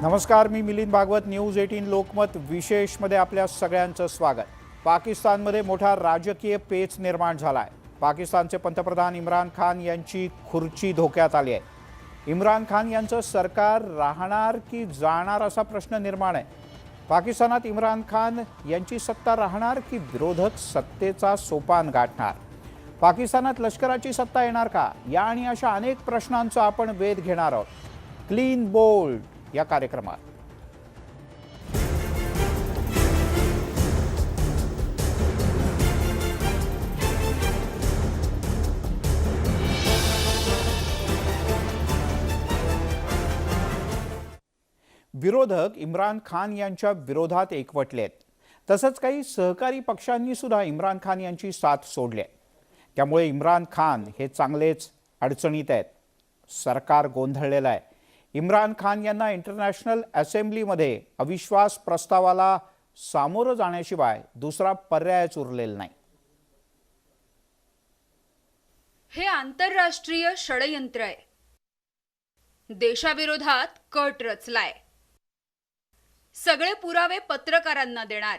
नमस्कार, मी मिलिंद भागवत. न्यूज 18 लोकमत विशेषमध्ये आपल्या सगळ्यांचं स्वागत. पाकिस्तानमध्ये मोठा राजकीय पेच निर्माण झाला आहे. पाकिस्तानचे पंतप्रधान इम्रान खान यांची खुर्ची धोक्यात आली आहे. इम्रान खान यांचं सरकार राहणार की जाणार असा प्रश्न निर्माण आहे. पाकिस्तानात इम्रान खान यांची सत्ता राहणार की विरोधक सत्तेचा सोपान गाठणार? पाकिस्तानात लष्कराची सत्ता येणार का? या आणि अशा अनेक प्रश्नांचा आपण वेध घेणार आहोत क्लीन बोल्ड या कार्यक्रमात. विरोधक इम्रान खान यांच्या विरोधात एकवटले आहेत. तसंच काही सहकारी पक्षांनी सुद्धा इम्रान खान यांची साथ सोडली आहे. त्यामुळे इम्रान खान हे चांगलेच अडचणीत आहेत. सरकार गोंधळलेलं आहे. इम्रान खान यांना इंटरनॅशनल असेंब्लीमध्ये अविश्वास प्रस्तावाला सामोरं जाण्याशिवाय दुसरा पर्यायच उरलेला नाही. हे आंतरराष्ट्रीय षडयंत्र आहे. देशाविरोधात कट रचलाय. सगळे पुरावे पत्रकारांना देणार.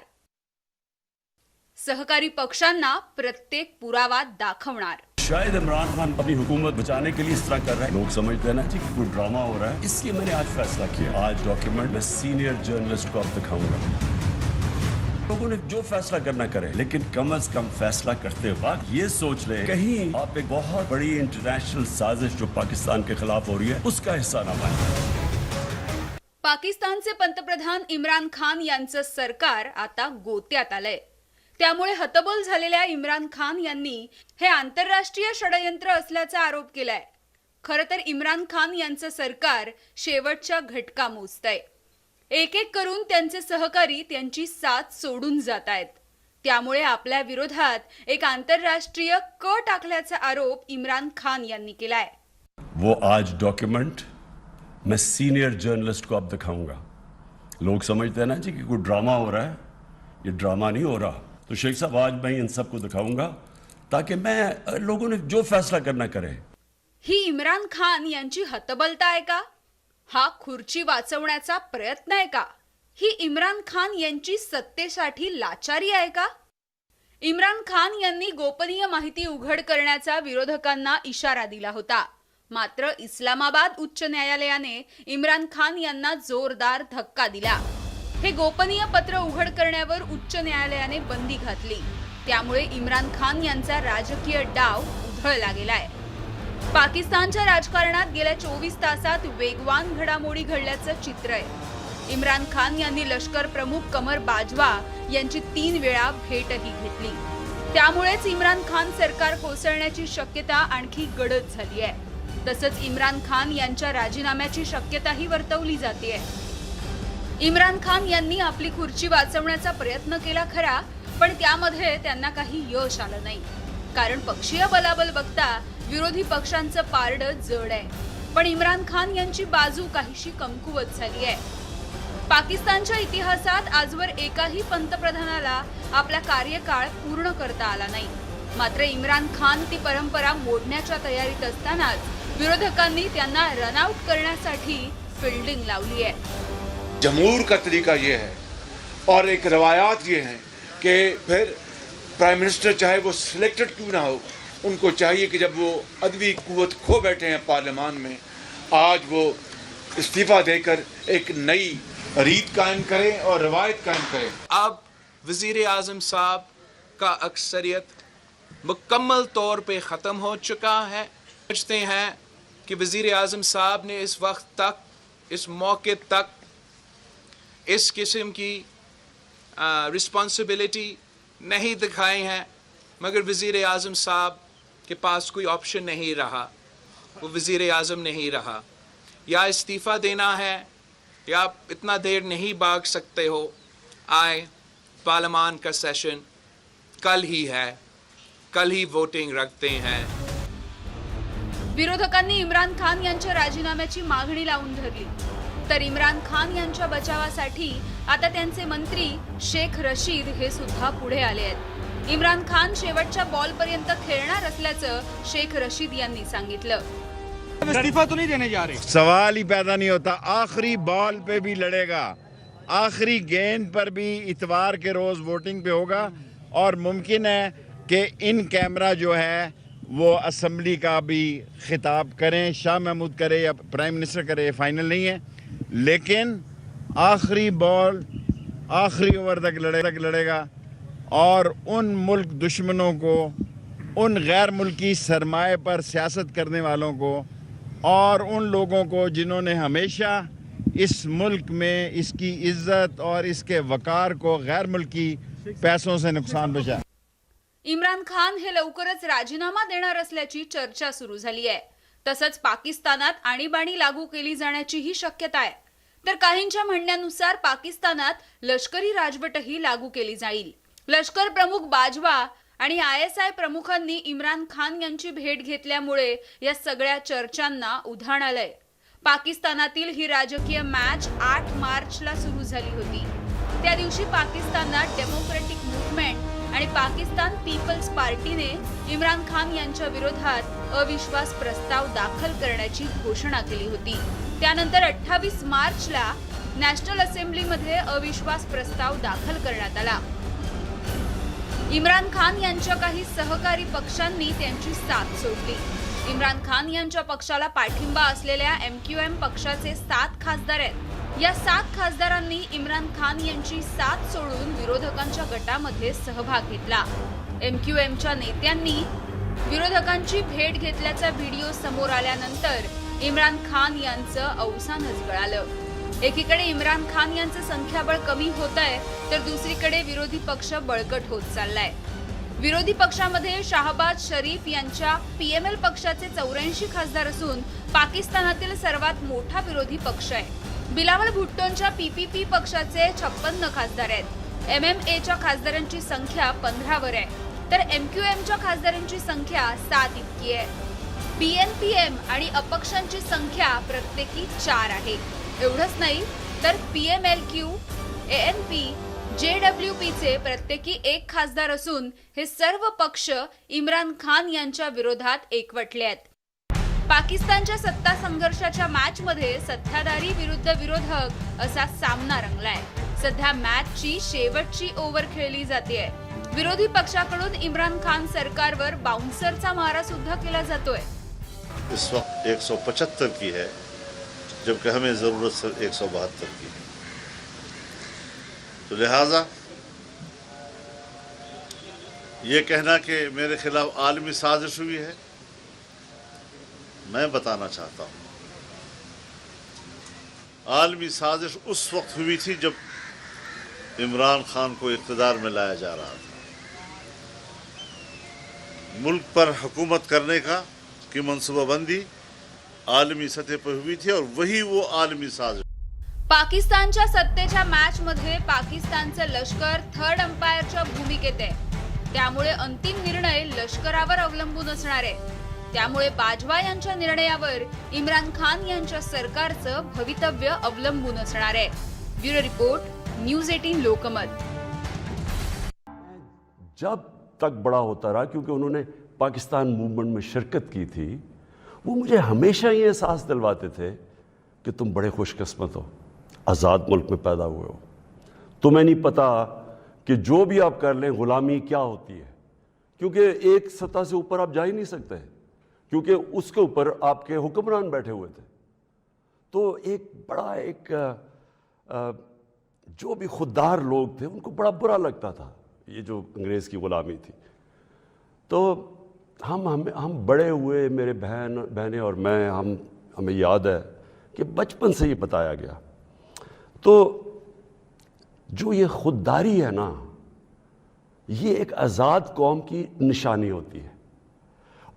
सहकारी पक्षांना प्रत्येक पुरावा दाखवणार. शायद इमरान खान अपनी हुकूमत बचाने के लिए इस तरह कर रहे हैं. लोग समझते हैं ना कि कोई ड्रामा हो रहा है. इसलिए मैंने आज फैसला किया. आज डॉक्यूमेंट मैं सीनियर जर्नलिस्ट को अब दिखाऊंगा. लोगों ने जो फैसला करना करे, लेकिन कम से कम फैसला करते वक्त ये सोच ले कहीं आप एक बहुत बड़ी इंटरनेशनल साजिश जो पाकिस्तान के खिलाफ हो रही है उसका हिस्सा ना बने. पाकिस्तानचे पंतप्रधान इम्रान खान यांचं सरकार आता गोत्यात आलंय. त्यामुळे हतबल झालेल्या इम्रान खान यांनी हे आंतरराष्ट्रीय षडयंत्र असल्याचा आरोप केलाय. खरं तर इम्रान खान यांचं सरकार शेवटच्या घटका मोजतंय. एक एक करून त्यांचे सहकारी त्यांची साथ सोडून जात आहेत. त्यामुळे आपल्या विरोधात एक आंतरराष्ट्रीय कट टाकल्याचा आरोप इम्रान खान यांनी केलाय. वो आज डॉक्यूमेंट मैं सीनियर जर्नलिस्ट को अब दिखाऊंगा. लोग समझते हैं ना जी कि कोई ड्रामा हो रहा है. ये ड्रामा नहीं हो रहा. तो शेख साहब आज मैं इन सबको दिखाऊंगा ताकि मैं लोगों ने जो फैसला करना करे. ही इम्रान खान यांची हतबलता आहे का? हा खुर्ची वाचवण्याचा प्रयत्न आहे का? ही इम्रान खान यांची सत्तेसाठी लाचारी आहे का? इम्रान खान यांनी गोपनीय माहिती उघड करण्याचा विरोधकांना इशारा दिला होता. मात्र इस्लामाबाद उच्च न्यायालयाने इम्रान खान यांना जोरदार धक्का दिला. हे गोपनीय पत्र उघड करण्यावर उच्च न्यायालयाने बंदी घातली. त्यामुळे इम्रान खान यांचा राजकीय डाव उधळला गेलाय. पाकिस्तानच्या राजकारणात गेल्या 24 तासात वेगवान घडामोडी घडल्याचं चित्र आहे. इम्रान खान यांनी लष्कर प्रमुख कमर बाजवा यांची 3 वेळा भेटही घेतली. त्यामुळेच इम्रान खान सरकार कोसळण्याची शक्यता आणखी गडद झाली आहे. तसंच इम्रान खान यांच्या राजीनाम्याची शक्यताही वर्तवली जाते. इम्रान खान यांनी आपली खुर्ची वाचवण्याचा प्रयत्न केला खरा, पण त्यामध्ये त्यांना काही यश आलं नाही. कारण पक्षीय बलाबल बघता विरोधी पक्षांचं पारडं जड आहे. पण इम्रान खान यांची बाजू काहीशी कमकुवत झाली आहे. पाकिस्तानच्या इतिहासात आजवर एकाही पंतप्रधानाला आपला कार्यकाळ पूर्ण करता आला नाही. मात्र इम्रान खान ती परंपरा मोडण्याच्या तयारीत असतानाच विरोधकांनी त्यांना रनआउट करण्यासाठी फिल्डिंग लावली आहे. जमहूर का तरीका ये है और एक रवायात ये हैं कि फिर प्राइम मिनिस्टर चाहे वो सिलेक्टेड क्यों ना हो, उनको चाहिए कि जब वो अदबी कुव्वत खो बैठे हैं पार्लियामान में, आज वो इस्तीफा देकर एक नई रीत कायम करें और रवायत कायम करें. अब वज़ीर आज़म साहब का अक्सरियत मुकम्मल तौर पे ख़त्म हो चुका है. समझते हैं कि वज़ीर आज़म साहब ने इस वक्त तक, इस मौके तक इस किस्म की रिस्पॉन्सिबिलिटी नहीं दिखाई हैं. मगर वज़ीर आज़म साहब के पास कोई ऑप्शन नहीं रहा. वो वज़ीर आज़म नहीं रहा. या इस्तीफ़ा देना है या आप इतना देर नहीं भाग सकते हो. आए पार्लियामान का सेशन कल ही है, कल ही वोटिंग रखते हैं. विरोधकांनी इम्रान खान यांच्या राजीनाम्याची मागणी लावून धरली. तर इम्रान खान यांच्या बचावासाठी आता त्यांचे मंत्री शेख रशीद हे सुद्धा पुढे आले आहेत. इम्रान खान शेवटच्या बॉलपर्यंत खेळणार असल्याचं शेख रशीद यांनी सांगितलं. इस्तीफा तो नहीं देने जा रहे? सवाल ही पैदा नहीं होता। आखिरी बॉल पे भी लड़ेगा, आखिरी गेंद पर भी इतवार के रोज वोटिंग पे होगा और मुमकिन है कि इन कैमरा जो है वो असम्बली का भी खिताब करें, शाह महमूद करे या प्राइम मिनिस्टर करे, फाइनल नहीं है, लेकिन आखिरी बॉल आखिरी ओवर तक लड़ेगा और उन मुल्क दुश्मनों को, उन गैर मुल्की सरमाए पर सियासत करने वालों को और उन लोगों को जिन्होंने हमेशा इस मुल्क में इसकी इज्जत और इसके वकार को गैर मुल्की पैसों से नुकसान पहुंचाया। इम्रान खान हे लवकरच राजीनामा देणार असल्याची चर्चा सुरू झाली आहे. तसंच पाकिस्तानात आणीबाणी लागू केली जाण्याचीही शक्यता आहे. तर काहींच्या म्हणण्यानुसार पाकिस्तानात लष्करी राजवटही लागू केली जाईल. लष्कर प्रमुख बाजवा आणि ISI प्रमुखांनी इम्रान खान यांची भेट घेतल्यामुळे या सगळ्या चर्चांना उधाण आलंय. पाकिस्तानातील ही राजकीय मॅच 8 मार्चला सुरू झाली होती. त्या दिवशी पाकिस्तानात डेमोक्रेटिक मूव्हमेंट आणि पाकिस्तान पीपल्स पार्टीने इम्रान खान यांच्या विरोधात अविश्वास प्रस्ताव दाखल करण्याची घोषणा केली होती. त्यानंतर 28 मार्चला नॅशनल असेंब्लीमध्ये अविश्वास प्रस्ताव दाखल करण्यात आला. इम्रान खान यांच्या काही सहकारी पक्षांनी त्यांची साथ सोडली. इम्रान खान यांच्या पक्षाला पाठिंबा असलेल्या MQM पक्षाचे 7 खासदार आहेत. या 7 खासदारांनी इम्रान खान यांची साथ सोडून विरोधकांच्या गटामध्ये सहभाग घेतला. MQMच्या नेत्यांनी विरोधकांची भेट घेतल्याचा व्हिडिओ समोर आल्यानंतर इम्रान खान यांचं अवसानच गळालं. एकीकडे इम्रान खान यांचं संख्याबळ कमी होत आहे, तर दुसरीकडे विरोधी पक्ष बळकट होत चाललाय. विरोधी पक्षामध्ये शाहबाज शरीफ यांच्या PML पक्षाचे 84 खासदार असून पाकिस्तानातील सर्वात मोठा विरोधी पक्ष आहे. बिलावल भुट्टोंच्या PPP पक्षाचे 56 खासदार आहेत. MMAच्या खासदारांची संख्या 15 वर आहे, तर MQMच्या खासदारांची संख्या 7 इतकी आहे. PNPM आणि अपक्षांची संख्या प्रत्येकी 4 आहे. एवढंच नाही तर PMLQ, ANP, JWPचे प्रत्येकी 1 खासदार असून हे सर्व पक्ष इम्रान खान यांच्या विरोधात एकवटले आहेत. पाकिस्तानच्या सत्ता संघर्षाच्या मॅचमध्ये सत्ताधारी विरुद्ध विरोधक असा सामना रंगलाय. सध्या मॅचची शेवटची ओव्हर खेळली जातेय. विरोधी पक्षाकडून इम्रान खान सरकारवर बाउन्सरचा मारा सुद्धा केला जातोय. इस वक्त 175 की है, जबकि हमें ज़रूरत 172 की है. तो लिहाजा ये कहना कि मेरे खिलाफ आलमी साजिश हुई है, मैं बताना चाहता हूँ आलमी साजिश उस वक्त हुई थी जब इमरान खान को इक़्तिदार में लाया जा रहा था. मुल्क पर हुकूमत करने की मनसूबाबंदी आलमी सतह पर हुई थी और वही वो आलमी साजिश. पाकिस्तानच्या सत्तेच्या मॅचमध्ये पाकिस्तानचं लष्कर थर्ड अंपायरच्या भूमिकेत आहे. त्यामुळे अंतिम निर्णय लष्करावर अवलंबून असणार आहे. त्यामुळे बाजवा यांच्या निर्णयावर इम्रान खान यांच्या सरकारचं भवितव्य अवलंबून असणार आहे. ब्युरो रिपोर्ट, न्यूज 18 लोकमत. जब तक बड़ा होता रहा, क्योंकि उन्होंने पाकिस्तान मूवमेंट में शिरकत की थी, वो मुझे हमेशा ये एहसास दिलवाते थे कि तुम बड़े खुशकिस्मत हो, आज़ाद मुल्क में पैदा हुए हो. तुम्हें नहीं पता कि जो भी आप कर लें गुलामी क्या होती है, क्योंकि एक सत्ता से ऊपर आप जा ही नहीं सकते, क्योंकि उसके ऊपर आपके हुक्मरान बैठे हुए थे. तो एक बड़ा जो भी खुददार लोग थे उनको बड़ा बुरा लगता था ये जो अंग्रेज़ की ग़ुलामी थी. तो हम बड़े हुए, मेरे बहनें और मैं, हमें याद है कि बचपन से ये बताया गया. तो जो ये खुददारी है ना, ये एक आज़ाद कौम की निशानी होती है.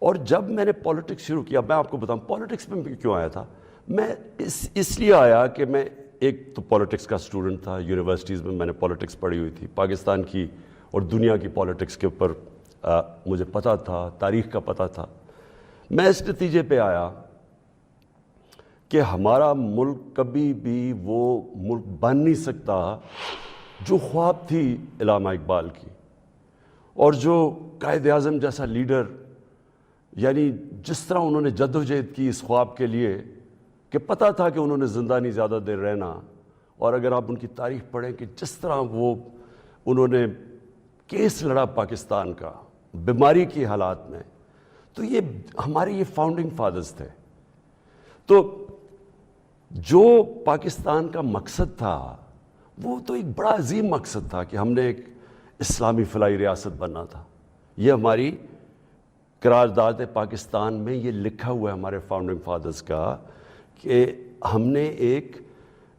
और जब मैंने पॉलिटिक्स शुरू किया, मैं आपको बताऊं पॉलिटिक्स में क्यों आया था. मैं इसलिए आया कि मैं एक तो पॉलिटिक्स का स्टूडेंट था. यूनिवर्सिटीज़ में मैंने पॉलिटिक्स पढ़ी हुई थी, पाकिस्तान की और दुनिया की पॉलिटिक्स के ऊपर मुझे पता था, तारीख़ का पता था. मैं इस नतीजे पे आया कि हमारा मुल्क कभी भी वो मुल्क बन नहीं सकता जो ख्वाब थी इल्लामा इकबाल की, और जो कायद आज़म जैसा लीडर یعنی جس طرح انہوں نے جدوجہد کی اس خواب کے لیے کہ پتہ تھا کہ انہوں نے زندہ نہیں زیادہ دیر رہنا، اور اگر آپ ان کی تاریخ پڑھیں کہ جس طرح انہوں نے کیس لڑا پاکستان کا بیماری کی حالات میں، تو ہمارے یہ فاؤنڈنگ فادرز تھے. تو جو پاکستان کا مقصد تھا وہ تو ایک بڑا عظیم مقصد تھا کہ ہم نے ایک اسلامی فلاحی ریاست بننا تھا. یہ ہماری قرارداد پاکستان میں یہ لکھا ہوا ہے ہمارے فاؤنڈنگ فادرز کا کہ ہم نے ایک،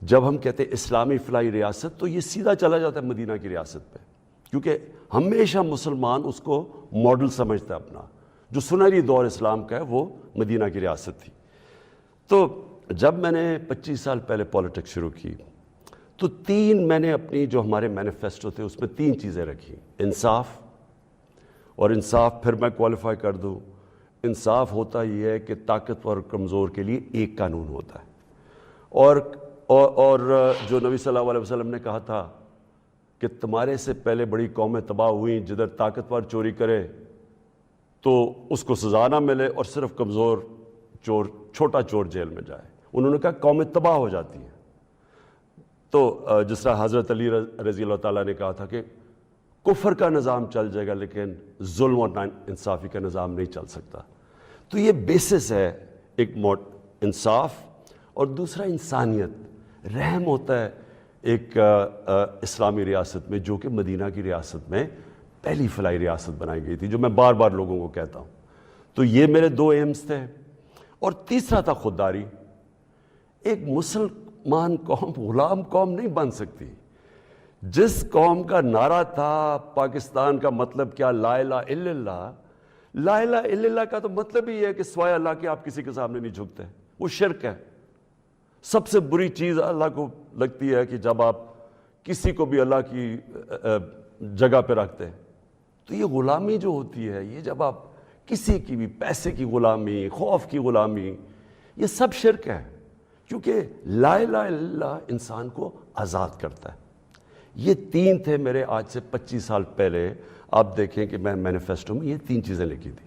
جب ہم کہتے ہیں اسلامی فلاحی ریاست تو یہ سیدھا چلا جاتا ہے مدینہ کی ریاست پہ، کیونکہ ہمیشہ مسلمان اس کو ماڈل سمجھتا ہے اپنا. جو سنہری دور اسلام کا ہے وہ مدینہ کی ریاست تھی. تو جب میں نے 25 سال پہلے پولیٹکس شروع کی تو میں نے اپنی جو ہمارے مینیفیسٹو تھے اس میں 3 چیزیں رکھی. انصاف، اور انصاف پھر میں کوالیفائی کر دوں، انصاف ہوتا یہ ہے کہ طاقتور اور کمزور کے لیے ایک قانون ہوتا ہے، اور جو نبی صلی اللہ علیہ وسلم نے کہا تھا کہ تمہارے سے پہلے بڑی قومیں تباہ ہوئیں، جدھر طاقتور چوری کرے تو اس کو سزا نہ ملے اور صرف کمزور چور، چھوٹا چور جیل میں جائے. انہوں نے کہا قومیں تباہ ہو جاتی ہیں. تو جس طرح حضرت علی رضی اللہ تعالیٰ نے کہا تھا کہ کفر کا نظام چل جائے گا لیکن ظلم اور انصافی کا نظام نہیں چل سکتا. تو یہ بیسس ہے ایک انصاف، اور دوسرا انسانیت، رحم ہوتا ہے ایک اسلامی ریاست میں جو کہ مدینہ کی ریاست میں پہلی فلاحی ریاست بنائی گئی تھی، جو میں بار بار لوگوں کو کہتا ہوں. تو یہ میرے 2 ایمز تھے. اور تیسرا تھا خودداری. ایک مسلمان قوم غلام قوم نہیں بن سکتی. جس قوم کا نعرہ تھا پاکستان کا مطلب کیا، لا الہ الا اللہ. لا الہ الا اللہ کا تو مطلب ہی ہے کہ سوائے اللہ کے آپ کسی کے سامنے نہیں جھکتے. وہ شرک ہے. سب سے بری چیز اللہ کو لگتی ہے کہ جب آپ کسی کو بھی اللہ کی جگہ پہ رکھتے ہیں. تو یہ غلامی جو ہوتی ہے، یہ جب آپ کسی کی بھی پیسے کی غلامی، خوف کی غلامی، یہ سب شرک ہے، کیونکہ لا الہ الا اللہ انسان کو آزاد کرتا ہے. یہ 3 تھے میرے آج سے 25 سال پہلے. آپ دیکھیں کہ میں مینیفیسٹو میں یہ 3 چیزیں لکھی تھی.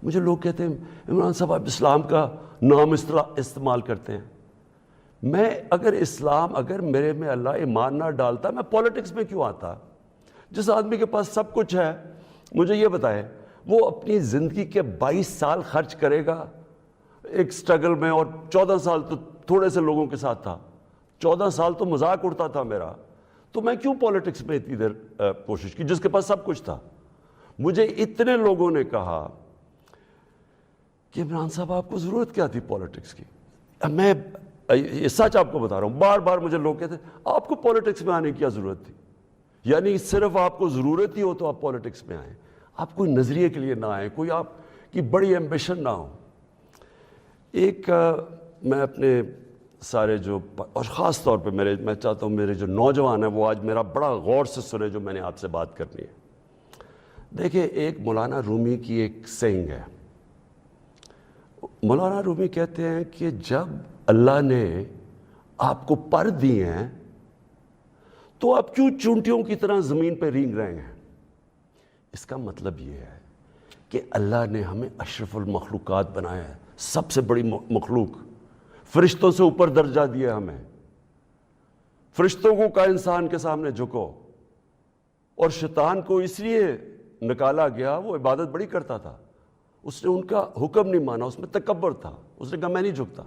مجھے لوگ کہتے ہیں عمران صاحب آپ اسلام کا نام استعمال کرتے ہیں. میں اگر میرے میں اللہ ایمان نہ ڈالتا میں پولیٹکس میں کیوں آتا؟ جس آدمی کے پاس سب کچھ ہے، مجھے یہ بتائے وہ اپنی زندگی کے 22 سال خرچ کرے گا ایک سٹرگل میں، اور 14 سال تو تھوڑے سے لوگوں کے ساتھ تھا، 14 سال تو مذاق اڑتا تھا میرا. تو میں کیوں پولیٹکس میں اتنی دیر کوشش کی جس کے پاس سب کچھ تھا؟ مجھے اتنے لوگوں نے کہا کہ عمران صاحب آپ کو ضرورت کیا تھی پولیٹکس کی؟ میں یہ سچ آپ کو بتا رہا ہوں. بار بار مجھے لوگ کہتے ہیں آپ کو پولیٹکس میں آنے کی کیا ضرورت تھی؟ یعنی صرف آپ کو ضرورت ہی ہو تو آپ پولیٹکس میں آئیں، آپ کوئی نظریے کے لیے نہ آئیں، کوئی آپ کی بڑی ایمبیشن نہ ہو. ایک میں اپنے سارے جو، اور خاص طور پہ میں چاہتا ہوں میرے جو نوجوان ہیں وہ آج میرا بڑا غور سے سنے جو میں نے آپ سے بات کرنی ہے. دیکھیں، ایک مولانا رومی کی ایک سینگ ہے. مولانا رومی کہتے ہیں کہ جب اللہ نے آپ کو پر دیے ہیں تو آپ کیوں چونٹیوں کی طرح زمین پہ رینگ رہے ہیں؟ اس کا مطلب یہ ہے کہ اللہ نے ہمیں اشرف المخلوقات بنایا ہے، سب سے بڑی مخلوق، فرشتوں سے اوپر درجہ دیا ہمیں. فرشتوں کو کا انسان کے سامنے جھکو، اور شیطان کو اس لیے نکالا گیا، وہ عبادت بڑی کرتا تھا، اس نے ان کا حکم نہیں مانا، اس میں تکبر تھا، اس نے کہا میں نہیں جھکتا.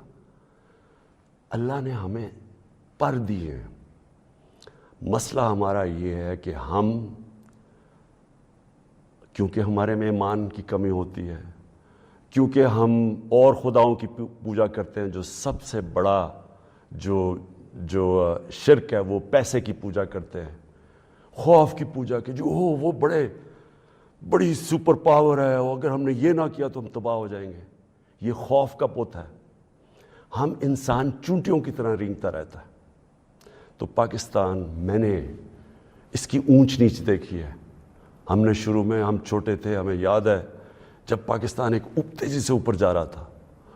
اللہ نے ہمیں پر دیے ہیں. مسئلہ ہمارا یہ ہے کہ ہم، کیونکہ ہمارے میں ایمان کی کمی ہوتی ہے، کیونکہ ہم اور خداؤں کی پوجا کرتے ہیں، جو سب سے بڑا جو شرک ہے وہ پیسے کی پوجا کرتے ہیں، خوف کی پوجا کی، جو وہ بڑی سپر پاور ہے، اور اگر ہم نے یہ نہ کیا تو ہم تباہ ہو جائیں گے. یہ خوف کا پوت ہے. ہم انسان چونٹیوں کی طرح رینگتا رہتا ہے. تو پاکستان، میں نے اس کی اونچ نیچ دیکھی ہے. ہم نے شروع میں، ہم چھوٹے تھے، ہمیں یاد ہے جب پاکستان ایک تیزی سے اوپر جا رہا تھا،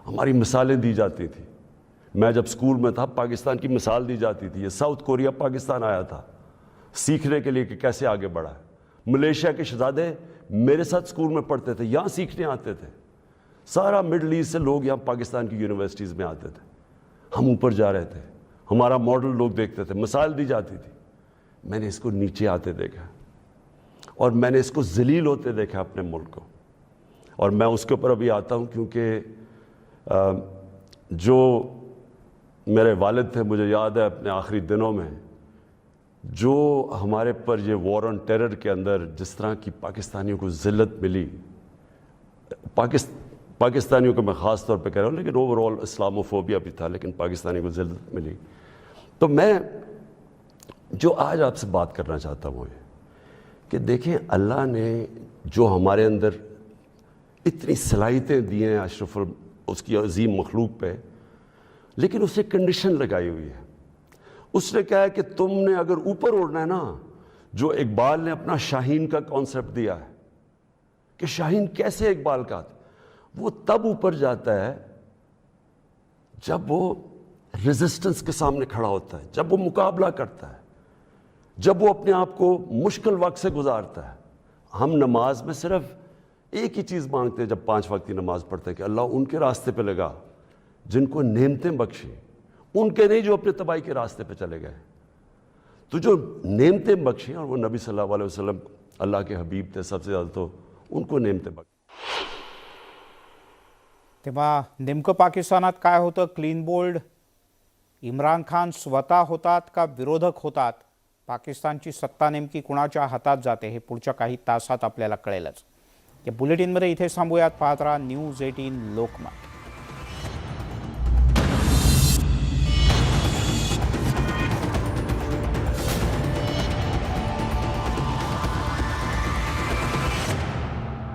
ہماری مثالیں دی جاتی تھیں. میں جب اسکول میں تھا پاکستان کی مثال دی جاتی تھی. یہ ساؤتھ کوریا پاکستان آیا تھا سیکھنے کے لیے کہ کیسے آگے بڑھا ہے. ملیشیا کے شہزادے میرے ساتھ اسکول میں پڑھتے تھے، یہاں سیکھنے آتے تھے. सारा मिडल ईस्ट से लोग यहाँ पाकिस्तान की यूनिवर्सिटीज़ में आते थे, हम ऊपर जा रहे थे, हमारा मॉडल लोग देखते थे, मिसाल दी जाती थी। मैंने इसको नीचे आते देखा और मैंने इसको ज़लील होते देखा अपने मुल्क को, और मैं उसके ऊपर अभी आता हूँ क्योंकि जो मेरे वालिद थे, मुझे याद है अपने आखिरी दिनों में जो हमारे पर ये वॉर ऑन टेरर के अंदर जिस तरह की पाकिस्तानियों को ज़िल्लत मिली, पाकिस्तानियों को मैं ख़ास तौर पे कह रहा हूँ, लेकिन ओवरऑल इस्लामोफोबिया भी था, लेकिन पाकिस्तानियों को ज़िल्लत मिली। तो मैं जो आज आपसे बात करना चाहता हूँ ये कि देखें, अल्लाह ने जो हमारे अंदर इतनी सलाहियतें दी हैं अशरफुल उसकी अजीम मखलूक पे, लेकिन उसे कंडीशन लगाई हुई है। उसने कहा है कि तुमने अगर ऊपर उड़ना है ना, जो इकबाल ने अपना शाहीन का कॉन्सेप्ट दिया है कि शाहीन कैसे इकबाल का, वो तब ऊपर जाता है जब वो रेजिस्टेंस के सामने खड़ा होता है, जब वो मुकाबला करता है, जब वो अपने आप को मुश्किल वक्त से गुजारता है। हम नमाज में सिर्फ एक ही चीज़ मांगते हैं जब 5 वक्त की नमाज पढ़ते हैं कि अल्लाह उनके रास्ते पे लगा जिनको नेमतें बख्शी, उनके नहीं जो अपने तबाही के रास्ते पे चले गए। तो जो नेमतें बख्शी, और वो नबी सल्लल्लाहु अलैहि वसल्लम अल्लाह के हबीब थे सबसे ज़्यादा, तो उनको नेमतें बख्शी। तेव्हा नेमकं पाकिस्तानात काय होतं? क्लीन बोल्ड इम्रान खान स्वतः होतात का विरोधक होतात? पाकिस्तानची सत्ता नेमकी कुणाच्या हातात जाते हे पुढच्या काही तासात आपल्याला कळेलच। या बुलेटिनमध्ये इथे थांबूयात। पाहत राहा न्यूज 18 लोकमत।